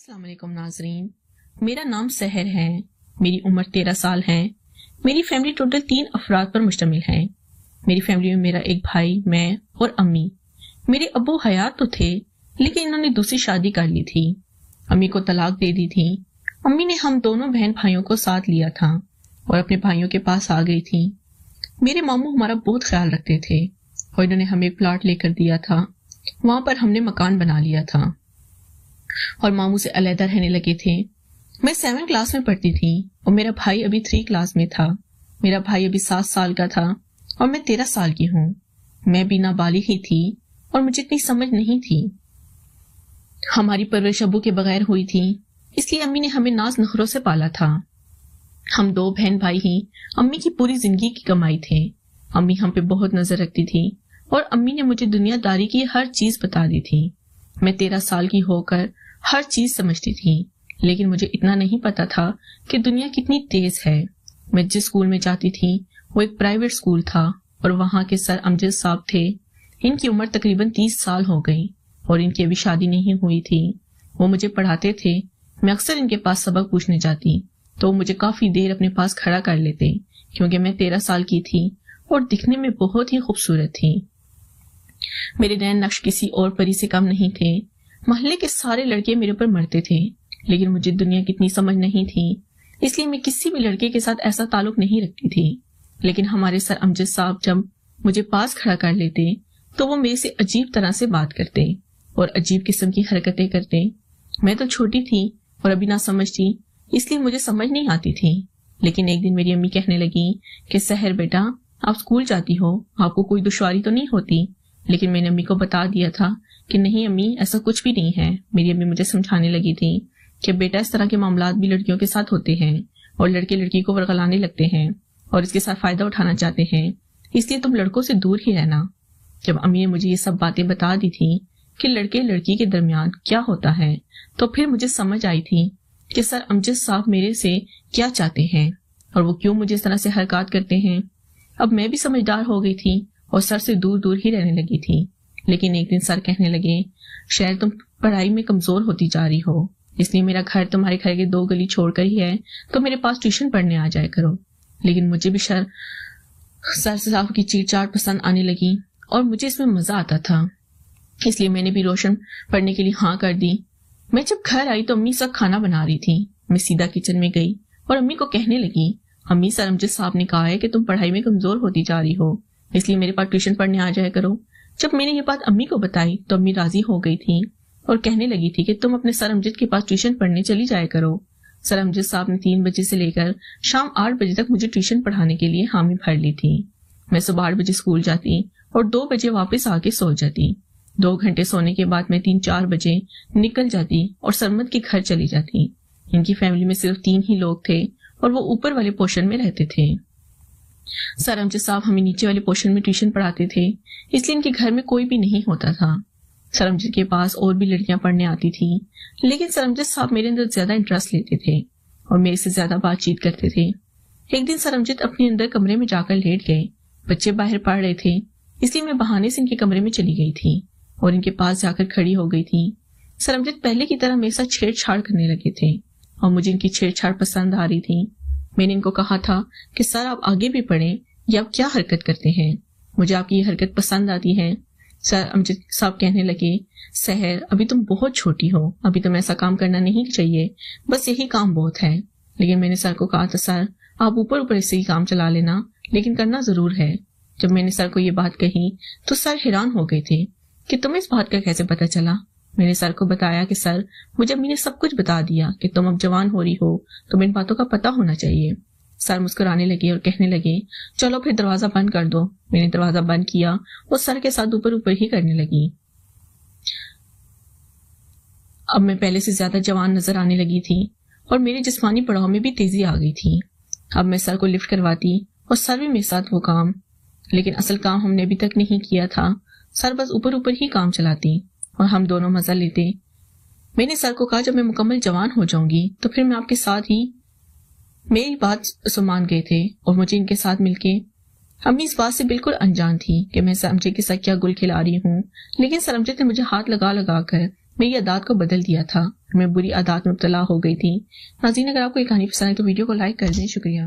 السلام علیکم ناظرین، میرا نام سحر ہے، میری عمر 13 سال ہے۔ میری فیملی ٹوٹل 3 افراد پر مشتمل ہے۔ میری فیملی میں میرا ایک بھائی، میں اور امی۔ میرے ابو حیات تو تھے لیکن انہوں نے دوسری شادی کر لی تھی، امی کو طلاق دے دی تھی۔ امی نے ہم دونوں بہن بھائیوں کو ساتھ لیا تھا اور اپنے بھائیوں کے پاس آ گئی تھی۔ میرے ماموں ہمارا بہت خیال رکھتے تھے اور انہوں نے ہمیں ایک پلاٹ لے کر دیا تھا، وہاں پر ہم نے مکان بنا لیا تھا اور ماموں سے علیحدہ رہنے لگے تھے۔ میں 7 کلاس میں پڑھتی تھی اور میرا بھائی ابھی 3 کلاس میں تھا۔ میرا بھائی ابھی 7 سال کا تھا اور میں 13 سال کی ہوں۔ میں بھی نابالغ ہی تھی اور مجھے اتنی سمجھ نہیں تھی۔ ہماری پرورش ابو کے بغیر ہوئی تھی، اس لیے امی نے ہمیں ناز نخروں سے پالا تھا۔ ہم 2 بہن بھائی ہی امی کی پوری زندگی کی کمائی تھے۔ امی ہم پہ بہت نظر رکھتی تھی اور امی نے مجھے دنیا داری کی ہر چیز بتا دی تھی۔ میں 13 سال کی ہو کر ہر چیز سمجھتی تھی، لیکن مجھے اتنا نہیں پتا تھا کہ دنیا کتنی تیز ہے۔ میں جس اسکول میں جاتی تھی وہ ایک پرائیویٹ اسکول تھا اور وہاں کے سر امجد صاحب تھے۔ ان کی عمر تقریباً 30 سال ہو گئی اور ان کی ابھی شادی نہیں ہوئی تھی۔ وہ مجھے پڑھاتے تھے۔ میں اکثر ان کے پاس سبق پوچھنے جاتی تو وہ مجھے کافی دیر اپنے پاس کھڑا کر لیتے، کیونکہ میں 13 سال کی تھی اور دکھنے میں بہت ہی خوبصورت تھی۔ میرے نین نقش کسی اور پری سے کم نہیں تھے۔ محلے کے سارے لڑکے میرے پر مرتے تھے، لیکن مجھے دنیا کتنی سمجھ نہیں تھی، اس لیے میں کسی بھی لڑکے کے ساتھ ایسا تعلق نہیں رکھتی تھی۔ لیکن ہمارے سر امجد صاحب جب مجھے پاس کھڑا کر لیتے تو وہ میرے سے عجیب طرح سے بات کرتے اور عجیب قسم کی حرکتیں کرتے۔ میں تو چھوٹی تھی اور ابھی نہ سمجھتی، اس لیے مجھے سمجھ نہیں آتی تھی۔ لیکن ایک دن میری امی کہنے لگی کہ سحر بیٹا، آپ اسکول جاتی ہو، آپ کو کوئی دشواری تو نہیں ہوتی؟ لیکن میں نے امی کو بتا دیا تھا کہ نہیں امی، ایسا کچھ بھی نہیں ہے۔ میری امی مجھے سمجھانے لگی تھی کہ بیٹا، اس طرح کے معاملات بھی لڑکیوں کے ساتھ ہوتے ہیں اور لڑکے لڑکی کو ورغلانے لگتے ہیں اور اس کے ساتھ فائدہ اٹھانا چاہتے ہیں، اس لیے تم لڑکوں سے دور ہی رہنا۔ جب امی نے مجھے یہ سب باتیں بتا دی تھی کہ لڑکے لڑکی کے درمیان کیا ہوتا ہے، تو پھر مجھے سمجھ آئی تھی کہ سر امجد صاحب میرے سے کیا چاہتے ہیں اور وہ کیوں مجھے اس طرح سے حرکات کرتے ہیں۔ اب میں بھی سمجھدار ہو گئی تھی اور سر سے دور دور ہی رہنے لگی تھی۔ لیکن ایک دن سر کہنے لگے، شاید تم پڑھائی میں کمزور ہوتی جا رہی ہو، اس لیے میرا گھر تمہارے گھر کے 2 گلی چھوڑ کر ہی ہے، تو میرے پاس ٹیوشن پڑھنے آ جائے کرو۔ لیکن مجھے بھی سر صاحب کی چیٹ چاٹ پسند آنے لگی اور مجھے اس میں مزہ آتا تھا، اس لیے میں نے بھی روشن پڑھنے کے لیے ہاں کر دی۔ میں جب گھر آئی تو امی سب کھانا بنا رہی تھی۔ میں سیدھا کچن میں گئی اور امی کو کہنے لگی، امی، سر امجد صاحب نے کہا ہے کہ تم پڑھائی میں کمزور ہوتی جا رہی ہو، اس لیے میرے پاس ٹیوشن پڑھنے آ جائے کرو۔ جب میں نے یہ بات امی کو بتائی تو امی راضی ہو گئی تھی اور کہنے لگی تھی کہ تم اپنے سر امجد کے پاس ٹیوشن پڑھنے چلی جائے کرو۔ سر امجد صاحب نے 3 بجے سے لے کر شام 8 بجے تک مجھے ٹیوشن پڑھانے کے لیے حامی بھر لی تھی۔ میں صبح 8 بجے اسکول جاتی اور 2 بجے واپس آ کے سو جاتی۔ 2 گھنٹے سونے کے بعد میں 3-4 بجے نکل جاتی اور سرمد کے گھر چلی جاتی۔ ان کی فیملی میں صرف 3 ہی لوگ تھے اور وہ اوپر والے پورشن میں رہتے تھے۔ سر امجد صاحب ہمیں نیچے والے پورشن میں ٹیوشن پڑھاتے تھے، اس لیے ان کے گھر میں کوئی بھی نہیں ہوتا تھا۔ سر امجد کے پاس اور بھی لڑکیاں پڑھنے آتی تھی، لیکن سر امجد صاحب میرے اندر زیادہ انٹرسٹ لیتے تھے اور میرے سے زیادہ بات چیت کرتے تھے۔ ایک دن سر امجد اپنے اندر کمرے میں جا کر لیٹ گئے۔ بچے باہر پڑھ رہے تھے، اس لیے میں بہانے سے ان کے کمرے میں چلی گئی تھی اور ان کے پاس جا کر کھڑی ہو گئی تھی۔ سر امجد پہلے کی طرح میرے ساتھ چھیڑ چھاڑ کرنے لگے تھے اور مجھے ان کی چھیڑ چھاڑ پسند آ رہی تھی۔ میں نے ان کو کہا تھا کہ سر آپ آگے بھی پڑھیں، یہ آپ کیا حرکت کرتے ہیں، مجھے آپ کی یہ حرکت پسند آتی ہے۔ سر امجد صاحب کہنے لگے، سحر، ابھی تم بہت چھوٹی ہو، ابھی تم ایسا کام کرنا نہیں چاہیے، بس یہی کام بہت ہے۔ لیکن میں نے سر کو کہا تھا، سر آپ اوپر اوپر اس سے ہی کام چلا لینا، لیکن کرنا ضرور ہے۔ جب میں نے سر کو یہ بات کہی تو سر حیران ہو گئے تھے کہ تمہیں اس بات کا کیسے پتا چلا۔ میں نے سر کو بتایا کہ سر، مجھے امی نے سب کچھ بتا دیا کہ تم اب جوان ہو رہی ہو، تمہیں ان باتوں کا پتا ہونا چاہیے۔ سر مسکرانے لگے اور کہنے لگے، چلو پھر دروازہ بند کر دو۔ میں نے دروازہ بند کیا، وہ سر کے ساتھ اوپر اوپر ہی کرنے لگی۔ اب میں پہلے سے زیادہ جوان نظر آنے لگی تھی اور میرے جسمانی پڑاؤ میں بھی تیزی آ گئی تھی۔ اب میں سر کو لفٹ کرواتی اور سر بھی میرے ساتھ وہ کام، لیکن اصل کام ہم نے ابھی تک نہیں کیا تھا۔ سر بس اوپر اوپر ہی کام چلاتی اور ہم دونوں مزہ لیتے۔ میں نے سر کو کہا، جب میں مکمل جوان ہو جاؤں گی تو پھر میں آپ کے ساتھ ہی۔ میری بات مان گئے تھے اور مجھے ان کے ساتھ مل کے امی اس بات سے بالکل انجان تھی کہ میں سر امجد کے ساتھ کیا گل کھلا رہی ہوں، لیکن سر امجد نے مجھے ہاتھ لگا لگا کر میری عادات کو بدل دیا تھا، میں بری عادات میں مبتلا ہو گئی تھی۔ ناظرین، اگر آپ کو یہ کہانی پسند ہے تو ویڈیو کو لائک کر دیں۔ شکریہ۔